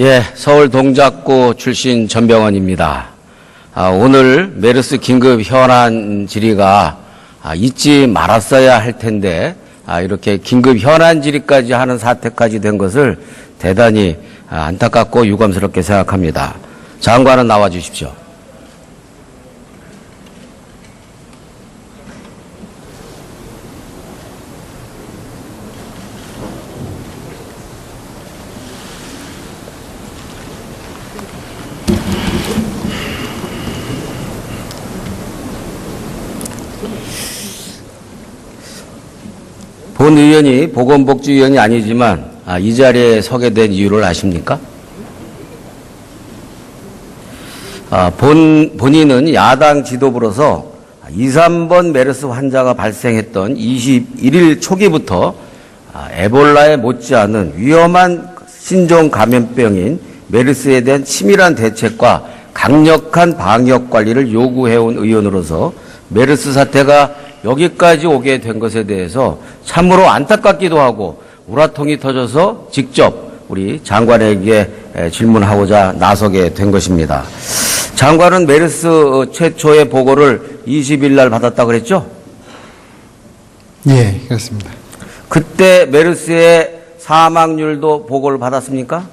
예, 서울 동작구 출신 전병헌입니다. 오늘 메르스 긴급 현안 질의가 있지 말았어야 할 텐데 이렇게 긴급 현안 질의까지 하는 사태까지 된 것을 대단히 안타깝고 유감스럽게 생각합니다. 장관은 나와 주십시오. 본 의원이 보건복지위원이 아니지만 이 자리에 서게 된 이유를 아십니까? 본인은 야당 지도부로서 2, 3번 메르스 환자가 발생했던 21일 초기부터 에볼라에 못지않은 위험한 신종 감염병인 메르스에 대한 치밀한 대책과 강력한 방역 관리를 요구해온 의원으로서 메르스 사태가 여기까지 오게 된 것에 대해서 참으로 안타깝기도 하고 우라통이 터져서 직접 우리 장관에게 질문하고자 나서게 된 것입니다. 장관은 메르스 최초의 보고를 20일 날 받았다고 그랬죠? 예, 그렇습니다. 그때 메르스의 사망률도 보고를 받았습니까?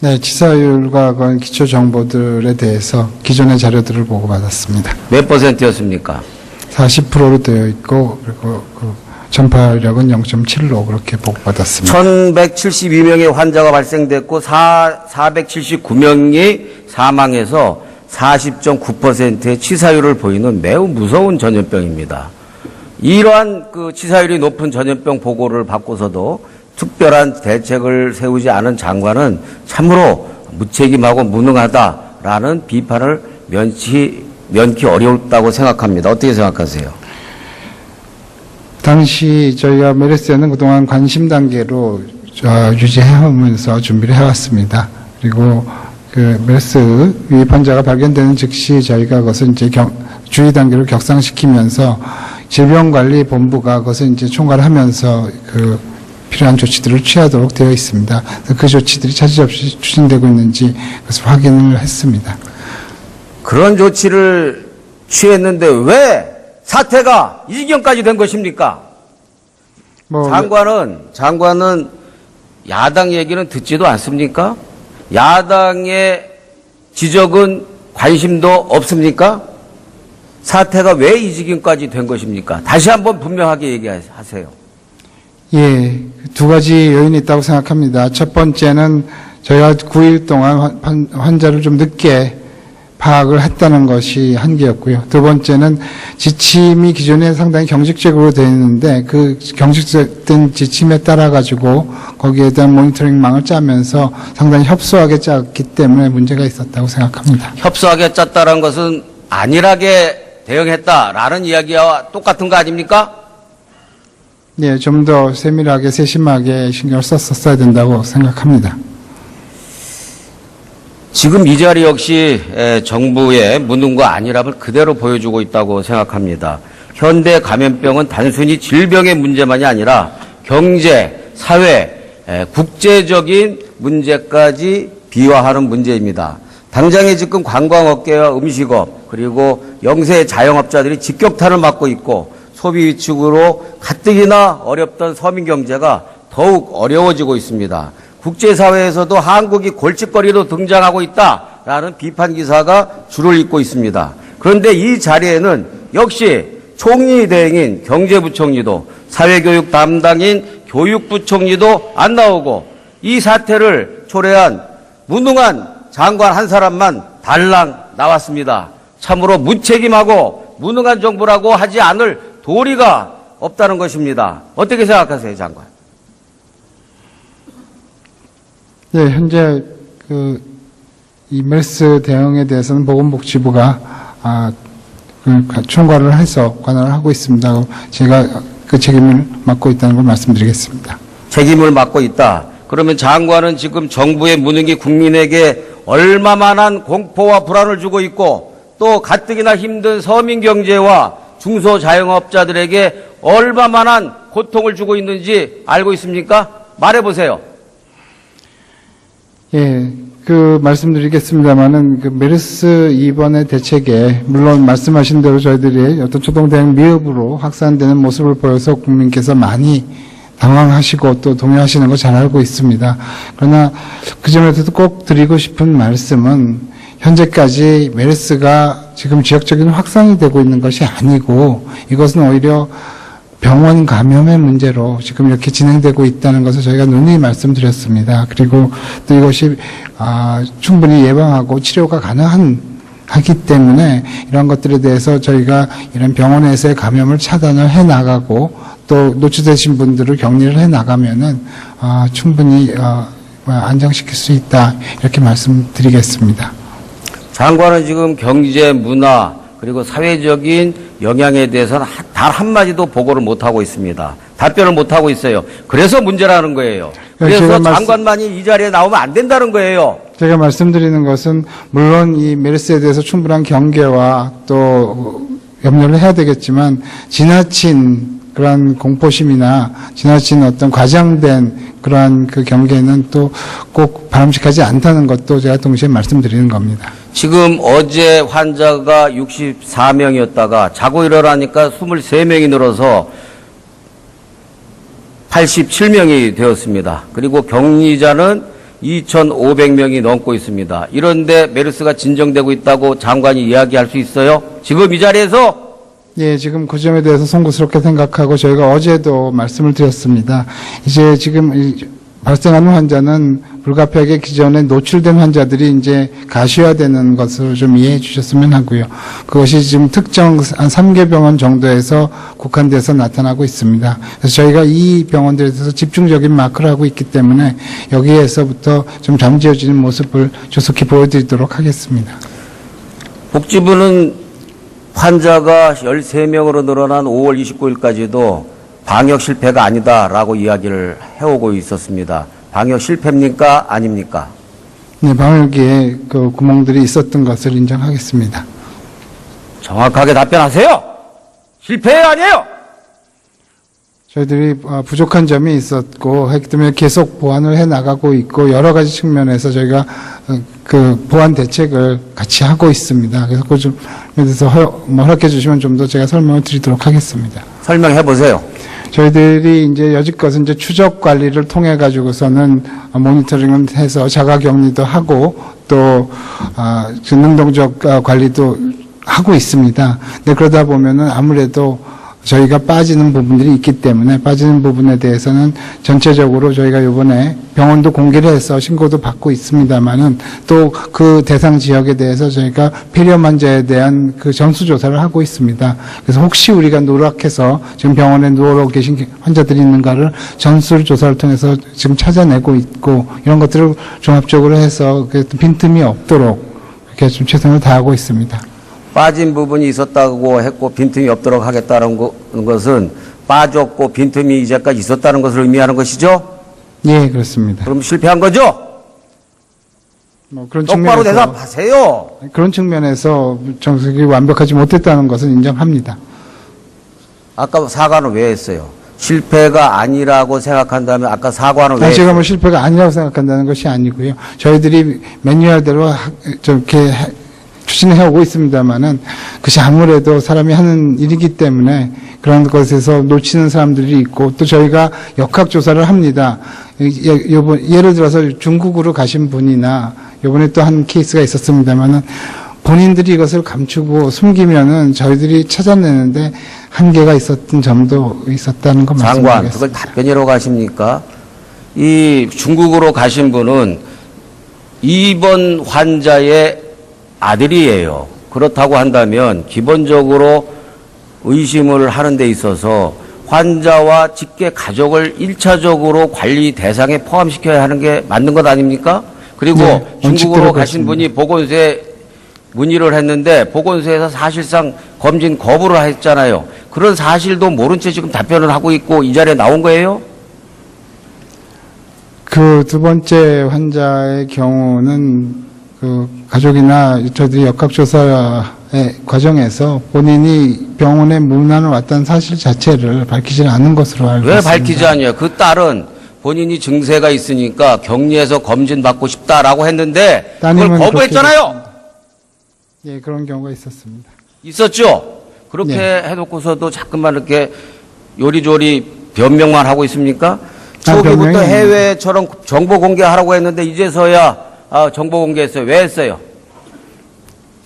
네, 치사율과 그런 기초 정보들에 대해서 기존의 자료들을 보고받았습니다. 몇 %였습니까? 40%로 되어 있고, 그리고 그 전파력은 0.7로 그렇게 보고받았습니다. 1172명의 환자가 발생됐고 479명이 사망해서 40.9%의 치사율을 보이는 매우 무서운 전염병입니다. 이러한 그 치사율이 높은 전염병 보고를 받고서도 특별한 대책을 세우지 않은 장관은 참으로 무책임하고 무능하다라는 비판을 면치 어렵다고 생각합니다. 어떻게 생각하세요? 당시 저희가 메르스에는 그동안 관심 단계로 유지해오면서 준비를 해왔습니다. 그리고 그 메르스 유입 환자가 발견되는 즉시 저희가 그것을 이제 주의 단계로 격상시키면서 질병관리본부가 그것을 이제 총괄하면서 그 필요한 조치들을 취하도록 되어 있습니다. 그 조치들이 차질 없이 추진되고 있는지 그것을 확인을 했습니다. 그런 조치를 취했는데 왜 사태가 이 지경까지 된 것입니까? 장관은 야당 얘기는 듣지도 않습니까? 야당의 지적은 관심도 없습니까? 사태가 왜 이 지경까지 된 것입니까? 다시 한번 분명하게 얘기하세요. 예, 두 가지 요인이 있다고 생각합니다. 첫 번째는 저희가 9일 동안 환자를 좀 늦게 파악을 했다는 것이 한계였고요. 두 번째는 지침이 기존에 상당히 경직적으로 되어 있는데 그 경직된 지침에 따라 가지고 거기에 대한 모니터링망을 짜면서 상당히 협소하게 짰기 때문에 문제가 있었다고 생각합니다. 협소하게 짰다는 것은 안일하게 대응했다라는 이야기와 똑같은 거 아닙니까? 네, 좀 더 세밀하게 세심하게 신경을 썼어야 된다고 생각합니다. 지금 이 자리 역시 정부의 무능과 안일함을 그대로 보여주고 있다고 생각합니다. 현대 감염병은 단순히 질병의 문제만이 아니라 경제, 사회, 국제적인 문제까지 비화하는 문제입니다. 당장에 지금 관광업계와 음식업 그리고 영세 자영업자들이 직격탄을 맞고 있고 소비 위축으로 가뜩이나 어렵던 서민 경제가 더욱 어려워지고 있습니다. 국제사회에서도 한국이 골칫거리로 등장하고 있다라는 비판 기사가 줄을 잇고 있습니다. 그런데 이 자리에는 역시 총리 대행인 경제부총리도 사회교육 담당인 교육부총리도 안 나오고 이 사태를 초래한 무능한 장관 한 사람만 달랑 나왔습니다. 참으로 무책임하고 무능한 정부라고 하지 않을 도리가 없다는 것입니다. 어떻게 생각하세요, 장관? 네, 현재 이 메르스 대응에 대해서는 보건복지부가 총괄을 해서 관할을 하고 있습니다. 제가 그 책임을 맡고 있다는 걸 말씀드리겠습니다. 책임을 맡고 있다. 그러면 장관은 지금 정부의 무능이 국민에게 얼마만한 공포와 불안을 주고 있고 또 가뜩이나 힘든 서민 경제와 중소자영업자들에게 얼마만한 고통을 주고 있는지 알고 있습니까? 말해보세요. 예, 말씀드리겠습니다만은, 메르스 입원의 대책에, 물론 말씀하신 대로 저희들이 어떤 초동대응 미흡으로 확산되는 모습을 보여서 국민께서 많이 당황하시고 또 동요하시는 거 잘 알고 있습니다. 그러나 그 점에서도 꼭 드리고 싶은 말씀은, 현재까지 메르스가 지금 지역적인 확산이 되고 있는 것이 아니고, 이것은 오히려 병원 감염의 문제로 지금 이렇게 진행되고 있다는 것을 저희가 누누이 말씀드렸습니다. 그리고 또 이것이 충분히 예방하고 치료가 가능하기 때문에 이런 것들에 대해서 저희가 이런 병원에서의 감염을 차단을 해 나가고 또 노출되신 분들을 격리를 해 나가면은 충분히 안정시킬 수 있다, 이렇게 말씀드리겠습니다. 장관은 지금 경제, 문화, 그리고 사회적인 영향에 대해서는 단 한마디도 보고를 못하고 있습니다. 답변을 못하고 있어요. 그래서 문제라는 거예요. 그래서 장관만이 이 자리에 나오면 안 된다는 거예요. 제가 말씀드리는 것은, 물론 이 메르스에 대해서 충분한 경계와 또 염려를 해야 되겠지만, 지나친 그러한 공포심이나 지나친 어떤 과장된 그러한 그 경계는 또 꼭 바람직하지 않다는 것도 제가 동시에 말씀드리는 겁니다. 지금 어제 환자가 64명이었다가 자고 일어나니까 23명이 늘어서 87명이 되었습니다. 그리고 격리자는 2,500명이 넘고 있습니다. 이런데 메르스가 진정되고 있다고 장관이 이야기할 수 있어요? 지금 이 자리에서? 예, 지금 그 점에 대해서 송구스럽게 생각하고 저희가 어제도 말씀을 드렸습니다. 이제 지금 발생하는 환자는 불가피하게 기존에 노출된 환자들이 이제 가시화되는 것으로 좀 이해해 주셨으면 하고요. 그것이 지금 특정 한 3개 병원 정도에서 국한돼서 나타나고 있습니다. 그래서 저희가 이 병원들에 대해서 집중적인 마크를 하고 있기 때문에 여기에서부터 좀 잠재워지는 모습을 조속히 보여드리도록 하겠습니다. 복지부는 환자가 13명으로 늘어난 5월 29일까지도 방역 실패가 아니다라고 이야기를 해오고 있었습니다. 방역 실패입니까? 아닙니까? 네, 방역에 그 구멍들이 있었던 것을 인정하겠습니다. 정확하게 답변하세요. 실패예요, 아니에요? 저희들이 부족한 점이 있었고 했기 때문에 계속 보완을 해 나가고 있고, 여러 가지 측면에서 저희가 그 보완 대책을 같이 하고 있습니다. 그래서 그 점에 대해서 허락해 주시면 좀 더 제가 설명을 드리도록 하겠습니다. 설명해 보세요. 저희들이 이제 여지껏은 이제 추적 관리를 통해 가지고서는 모니터링을 해서 자가 격리도 하고 또 능동적 관리도 하고 있습니다. 근데 그러다 보면은 아무래도 저희가 빠지는 부분들이 있기 때문에 빠지는 부분에 대해서는 전체적으로 저희가 이번에 병원도 공개를 해서 신고도 받고 있습니다만은 또 그 대상 지역에 대해서 저희가 폐렴 환자에 대한 그 전수조사를 하고 있습니다. 그래서 혹시 우리가 누락해서 지금 병원에 누워 계신 환자들이 있는가를 전수조사를 통해서 지금 찾아내고 있고, 이런 것들을 종합적으로 해서 그 빈틈이 없도록 이렇게 좀 최선을 다하고 있습니다. 빠진 부분이 있었다고 했고 빈틈이 없도록 하겠다는 것은 빠졌고 빈틈이 이제까지 있었다는 것을 의미하는 것이죠? 예, 그렇습니다. 그럼 실패한 거죠? 그런 똑바로 측면에서, 대답하세요. 그런 측면에서 정책이 완벽하지 못했다는 것은 인정합니다. 아까 사과는 왜 했어요? 실패가 아니라고 생각한다면 아까 사과는 왜 제가 했어요? 실패가 아니라고 생각한다는 것이 아니고요. 저희들이 매뉴얼대로 저렇게 추진해 오고 있습니다만은, 그것이 아무래도 사람이 하는 일이기 때문에 그런 것에서 놓치는 사람들이 있고, 또 저희가 역학조사를 합니다. 예를 들어서 중국으로 가신 분이나 이번에 또 한 케이스가 있었습니다만은, 본인들이 이것을 감추고 숨기면은 저희들이 찾아내는데 한계가 있었던 점도 있었다는 거 말씀드리겠습니다. 장관, 그걸 답변이라고 하십니까? 이 중국으로 가신 분은 입원 환자의 아들이에요. 그렇다고 한다면 기본적으로 의심을 하는 데 있어서 환자와 직계 가족을 1차적으로 관리 대상에 포함시켜야 하는 게 맞는 것 아닙니까? 그리고 네, 중국으로 가신 그렇습니다. 분이 보건소에 문의를 했는데 보건소에서 사실상 검진 거부를 했잖아요. 그런 사실도 모른 채 지금 답변을 하고 있고 이 자리에 나온 거예요? 그 두 번째 환자의 경우는 그 가족이나 저희들이 역학조사의 과정에서 본인이 병원에 문안을 왔다는 사실 자체를 밝히지 않은 것으로 알고 왜 있습니다. 밝히지 않냐? 그 딸은 본인이 증세가 있으니까 격리해서 검진 받고 싶다라고 했는데 그걸 따님은 거부했잖아요. 예, 그런 경우가 있었습니다. 있었죠. 그렇게 네. 해놓고서도 자꾸만 이렇게 요리조리 변명만 하고 있습니까? 초기부터 변명이 해외처럼 정보 공개하라고 했는데 이제서야 정보 공개했어요. 왜 했어요?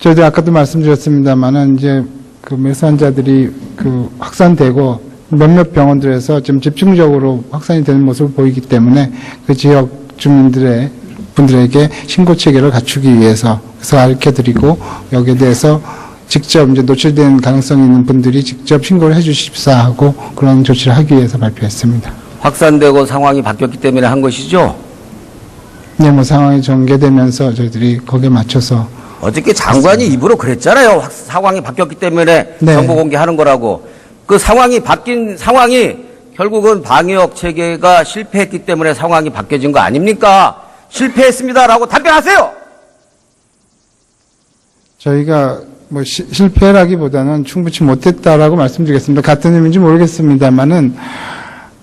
저희도 아까도 말씀드렸습니다만은 이제 그 메르스 환자들이 그 확산되고 몇몇 병원들에서 좀 집중적으로 확산이 되는 모습을 보이기 때문에 그 지역 주민들의 분들에게 신고 체계를 갖추기 위해서 그래서 알려드리고 여기에 대해서 직접 이제 노출된 가능성이 있는 분들이 직접 신고를 해주십사 하고 그런 조치를 하기 위해서 발표했습니다. 확산되고 상황이 바뀌었기 때문에 한 것이죠. 네, 뭐 상황이 전개되면서 저희들이 거기에 맞춰서 어저께 장관이 입으로 그랬잖아요. 상황이 바뀌었기 때문에 네. 정보 공개하는 거라고. 그 상황이 바뀐 상황이 결국은 방역 체계가 실패했기 때문에 상황이 바뀌어진 거 아닙니까? 실패했습니다라고 답변하세요. 저희가 뭐 실패라기보다는 충분치 못했다라고 말씀드리겠습니다. 같은 의미인지 모르겠습니다만은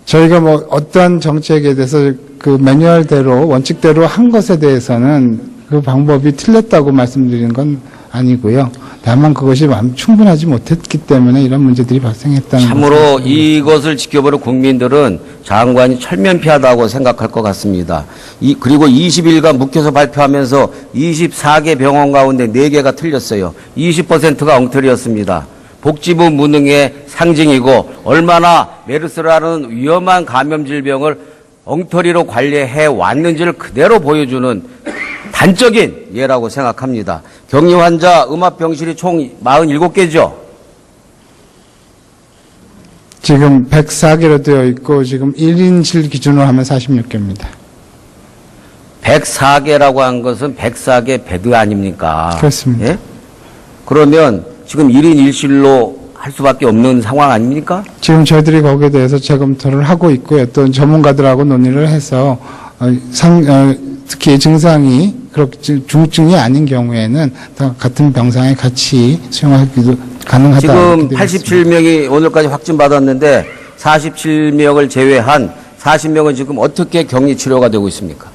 저희가 뭐 어떠한 정책에 대해서 그 매뉴얼대로 원칙대로 한 것에 대해서는 그 방법이 틀렸다고 말씀드리는 건 아니고요. 다만 그것이 충분하지 못했기 때문에 이런 문제들이 발생했다는 참으로 이것을 지켜보는 국민들은 장관이 철면피하다고 생각할 것 같습니다. 그리고 20일간 묵혀서 발표하면서 24개 병원 가운데 4개가 틀렸어요. 20%가 엉터리였습니다. 복지부 무능의 상징이고 얼마나 메르스라는 위험한 감염 질병을 엉터리로 관리해 왔는지를 그대로 보여주는 단적인 예라고 생각합니다. 격리 환자 음압병실이 총 47개죠. 지금 104개로 되어 있고 지금 1인실 기준으로 하면 46개입니다. 104개라고 한 것은 104개 베드 아닙니까? 그렇습니다. 예? 그러면 지금 1인 1실로 할 수밖에 없는 상황 아닙니까? 지금 저희들이 거기에 대해서 재검토를 하고 있고요. 또 전문가들하고 논의를 해서 특히 증상이 그렇게 중증이 아닌 경우에는 다 같은 병상에 같이 수용하기도 가능하다. 지금 87명이 오늘까지 확진받았는데 47명을 제외한 40명은 지금 어떻게 격리 치료가 되고 있습니까?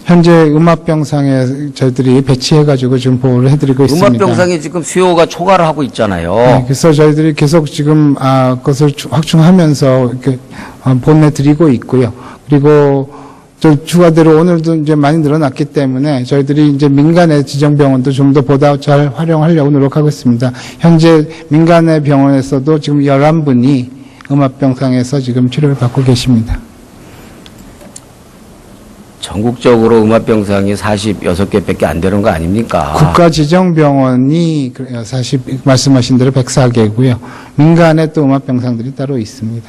현재 음압병상에 저희들이 배치해가지고 지금 보호를 해드리고 있습니다. 음압병상이 지금 수요가 초과를 하고 있잖아요. 네, 그래서 저희들이 계속 지금 그것을 확충하면서 이렇게 보내드리고 있고요. 그리고 저 추가대로 오늘도 이제 많이 늘어났기 때문에 저희들이 이제 민간의 지정병원도 좀 더 보다 잘 활용하려고 노력하고 있습니다. 현재 민간의 병원에서도 지금 11분이 음압병상에서 지금 치료를 받고 계십니다. 전국적으로 음압병상이 46개밖에 안 되는 거 아닙니까? 국가지정병원이 말씀하신 대로 104개고요. 민간에 또 음압병상들이 따로 있습니다.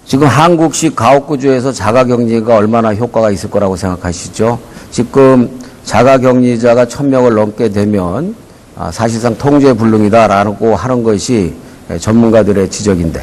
지금 한국식 가옥구조에서 자가격리가 얼마나 효과가 있을 거라고 생각하시죠? 지금 자가격리자가 1000명을 넘게 되면 사실상 통제불능이다라고 하는 것이 전문가들의 지적인데.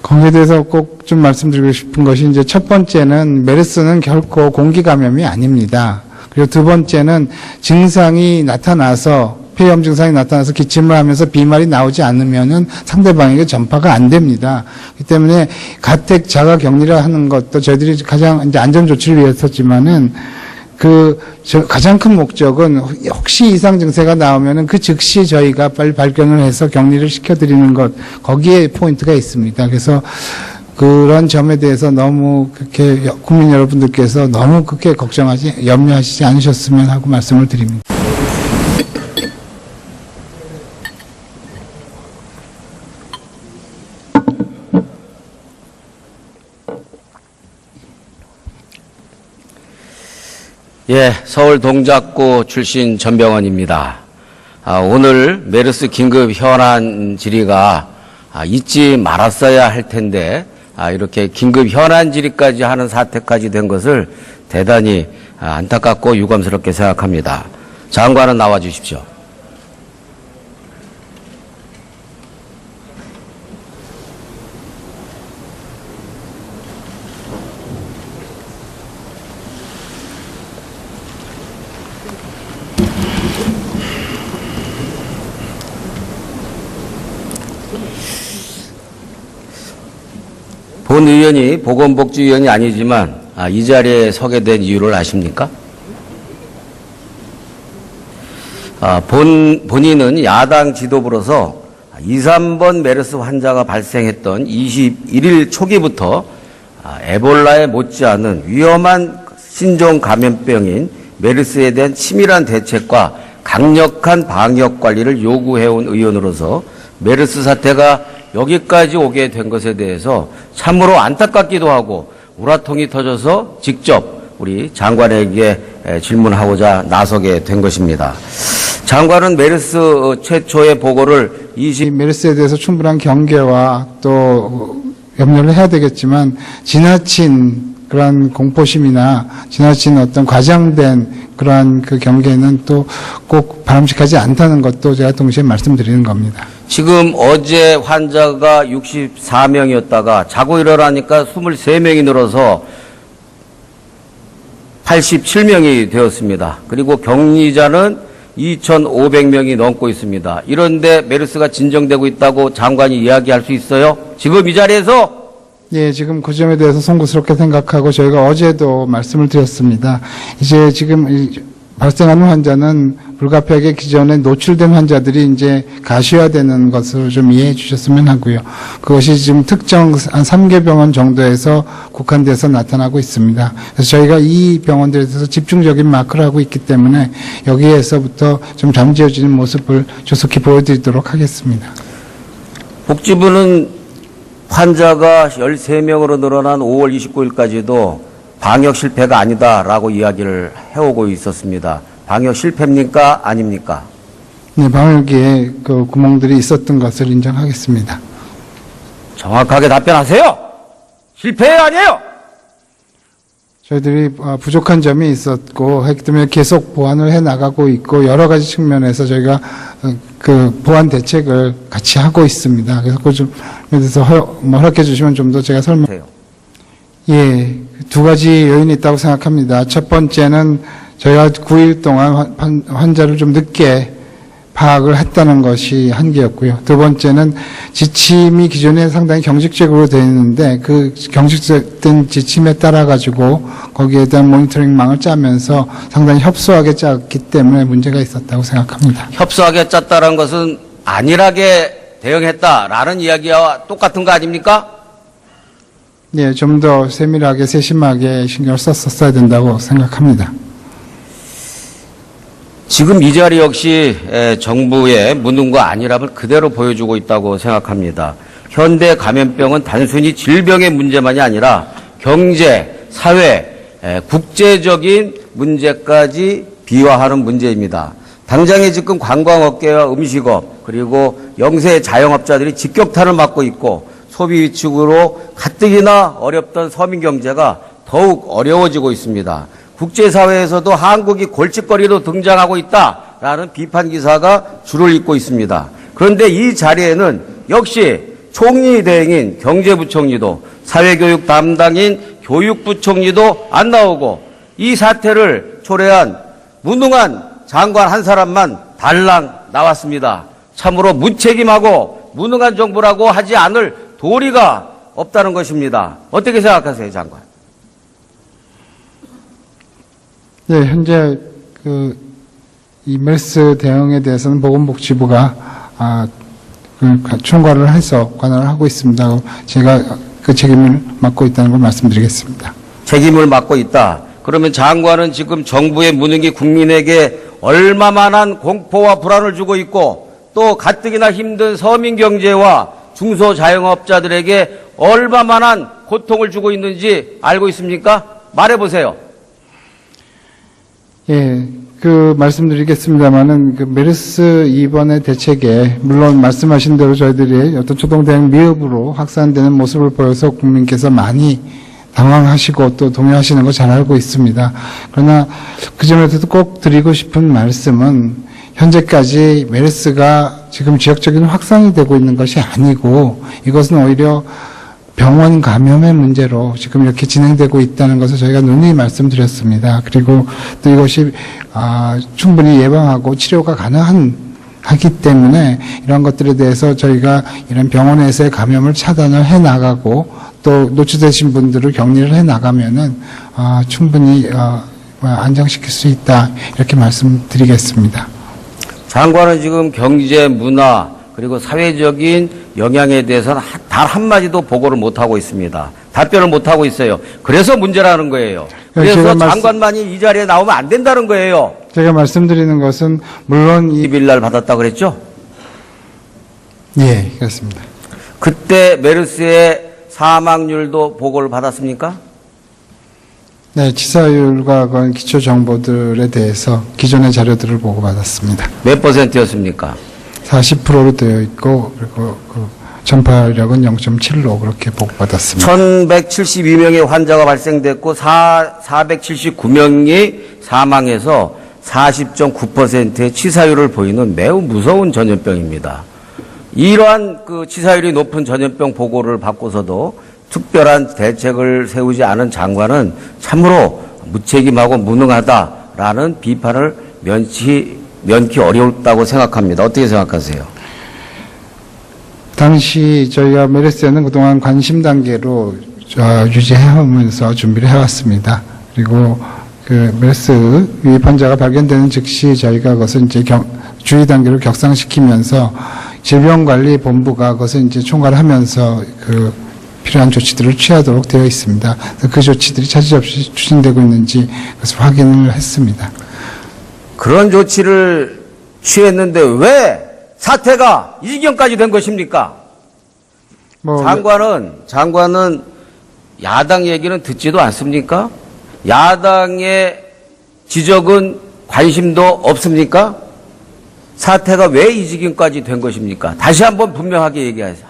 거기에 대해서 꼭 좀 말씀드리고 싶은 것이 이제 첫 번째는 메르스는 결코 공기 감염이 아닙니다. 그리고 두 번째는 증상이 나타나서 폐렴 증상이 나타나서 기침을 하면서 비말이 나오지 않으면은 상대방에게 전파가 안 됩니다. 그렇기 때문에 가택 자가 격리를 하는 것도 저희들이 가장 이제 안전 조치를 위해서지만은 가장 큰 목적은 혹시 이상 증세가 나오면은 그 즉시 저희가 빨리 발견을 해서 격리를 시켜드리는 것, 거기에 포인트가 있습니다. 그래서 그런 점에 대해서 너무 그렇게 국민 여러분들께서 너무 그렇게 염려하시지 않으셨으면 하고 말씀을 드립니다. 예, 서울 동작구 출신 전병헌입니다. 오늘 메르스 긴급 현안 질의가 잊지 말았어야 할 텐데 이렇게 긴급 현안 질의까지 하는 사태까지 된 것을 대단히 안타깝고 유감스럽게 생각합니다. 장관은 나와 주십시오. 본 의원이 보건복지위원이 아니지만 이 자리에 서게 된 이유를 아십니까? 본인은 야당 지도부로서 2, 3번 메르스 환자가 발생했던 21일 초기부터 에볼라에 못지않은 위험한 신종 감염병인 메르스에 대한 치밀한 대책과 강력한 방역 관리를 요구해온 의원으로서 메르스 사태가 여기까지 오게 된 것에 대해서 참으로 안타깝기도 하고 우라통이 터져서 직접 우리 장관에게 질문하고자 나서게 된 것입니다. 장관은 메르스 최초의 보고를 이 메르스에 대해서 충분한 경계와 또 염려를 해야 되겠지만 지나친 그러한 공포심이나 지나친 어떤 과장된 그러한 그 경계는 또 꼭 바람직하지 않다는 것도 제가 동시에 말씀드리는 겁니다. 지금 어제 환자가 64명이었다가 자고 일어나니까 23명이 늘어서 87명이 되었습니다. 그리고 격리자는 2,500명이 넘고 있습니다. 이런데 메르스가 진정되고 있다고 장관이 이야기할 수 있어요? 지금 이 자리에서? 예, 지금 그 점에 대해서 송구스럽게 생각하고 저희가 어제도 말씀을 드렸습니다. 이제 지금 발생하는 환자는 불가피하게 기존에 노출된 환자들이 이제 가시화되는 것을 좀 이해해 주셨으면 하고요. 그것이 지금 특정 한 3개 병원 정도에서 국한돼서 나타나고 있습니다. 그래서 저희가 이 병원들에 대해서 집중적인 마크를 하고 있기 때문에 여기에서부터 좀 잠재워지는 모습을 조속히 보여드리도록 하겠습니다. 복지부는 환자가 13명으로 늘어난 5월 29일까지도 방역 실패가 아니다라고 이야기를 해오고 있었습니다. 방역 실패입니까? 아닙니까? 네, 방역에 그 구멍들이 있었던 것을 인정하겠습니다. 정확하게 답변하세요. 실패예요, 아니에요? 저희들이 부족한 점이 있었고 했기 때문에 계속 보완을 해 나가고 있고 여러 가지 측면에서 저희가 그 보완 대책을 같이 하고 있습니다. 그래서 그 점에 대해서 허락해 주시면 좀 더 제가 설명해요. 예, 두 가지 요인이 있다고 생각합니다. 첫 번째는 저희가 9일 동안 환자를 좀 늦게 파악을 했다는 것이 한계였고요. 두 번째는 지침이 기존에 상당히 경직적으로 되어 있는데 그 경직된 지침에 따라 가지고 거기에 대한 모니터링망을 짜면서 상당히 협소하게 짰기 때문에 문제가 있었다고 생각합니다. 협소하게 짰다는 것은 안일하게 대응했다라는 이야기와 똑같은 거 아닙니까? 네, 좀 더 세밀하게 세심하게 신경을 썼어야 된다고 생각합니다. 지금 이 자리 역시 정부의 무능과 안일함을 그대로 보여주고 있다고 생각합니다. 현대 감염병은 단순히 질병의 문제만이 아니라 경제, 사회, 국제적인 문제까지 비화하는 문제입니다. 당장에 지금 관광업계와 음식업 그리고 영세 자영업자들이 직격탄을 맞고 있고 소비 위축으로 가뜩이나 어렵던 서민 경제가 더욱 어려워지고 있습니다. 국제사회에서도 한국이 골칫거리로 등장하고 있다라는 비판 기사가 줄을 잇고 있습니다. 그런데 이 자리에는 역시 총리 대행인 경제부총리도 사회교육 담당인 교육부총리도 안 나오고 이 사태를 초래한 무능한 장관 한 사람만 달랑 나왔습니다. 참으로 무책임하고 무능한 정부라고 하지 않을 도리가 없다는 것입니다. 어떻게 생각하세요, 장관? 네, 현재 이 메르스 대응에 대해서는 보건복지부가 총괄을 해서 관할을 하고 있습니다. 제가 그 책임을 맡고 있다는 걸 말씀드리겠습니다. 책임을 맡고 있다. 그러면 장관은 지금 정부의 무능이 국민에게 얼마만한 공포와 불안을 주고 있고 또 가뜩이나 힘든 서민 경제와 중소자영업자들에게 얼마만한 고통을 주고 있는지 알고 있습니까? 말해보세요. 예, 말씀드리겠습니다만은 메르스 이번의 대책에 물론 말씀하신 대로 저희들이 어떤 초동대응 미흡으로 확산되는 모습을 보여서 국민께서 많이 당황하시고 또 동요하시는 거 잘 알고 있습니다. 그러나 그 점에서도 꼭 드리고 싶은 말씀은 현재까지 메르스가 지금 지역적인 확산이 되고 있는 것이 아니고 이것은 오히려 병원 감염의 문제로 지금 이렇게 진행되고 있다는 것을 저희가 누누이 말씀드렸습니다. 그리고 또 이것이 충분히 예방하고 치료가 가능하기 때문에 이런 것들에 대해서 저희가 이런 병원에서의 감염을 차단을 해 나가고 또 노출되신 분들을 격리를 해 나가면은 충분히 안정시킬 수 있다 이렇게 말씀드리겠습니다. 장관은 지금 경제, 문화 그리고 사회적인 영향에 대해서는 단 한마디도 보고를 못하고 있습니다. 답변을 못하고 있어요. 그래서 문제라는 거예요. 그래서 장관만이 이 자리에 나오면 안 된다는 거예요. 제가 말씀드리는 것은 물론 20일 날 받았다 그랬죠? 예, 그렇습니다. 그때 메르스의 사망률도 보고를 받았습니까? 네, 치사율과 그런 기초 정보들에 대해서 기존의 자료들을 보고받았습니다. 몇 %였습니까? 40%로 되어 있고 그리고 그 전파력은 0.7로 그렇게 보고받았습니다. 1172명의 환자가 발생됐고 479명이 사망해서 40.9%의 치사율을 보이는 매우 무서운 전염병입니다. 이러한 그 치사율이 높은 전염병 보고를 받고서도 특별한 대책을 세우지 않은 장관은 참으로 무책임하고 무능하다라는 비판을 면치 어렵다고 생각합니다. 어떻게 생각하세요? 당시 저희가 메르스에는 그동안 관심 단계로 유지해오면서 준비를 해왔습니다. 그리고 그 메르스 유입 환자가 발견되는 즉시 저희가 그것을 이제 주의 단계로 격상시키면서 질병관리본부가 그것을 이제 총괄을 하면서 그 필요한 조치들을 취하도록 되어 있습니다. 그 조치들이 차질 없이 추진되고 있는지 그것을 확인을 했습니다. 그런 조치를 취했는데 왜 사태가 이 지경까지 된 것입니까? 장관은 야당 얘기는 듣지도 않습니까? 야당의 지적은 관심도 없습니까? 사태가 왜 이 지경까지 된 것입니까? 다시 한번 분명하게 얘기하세요.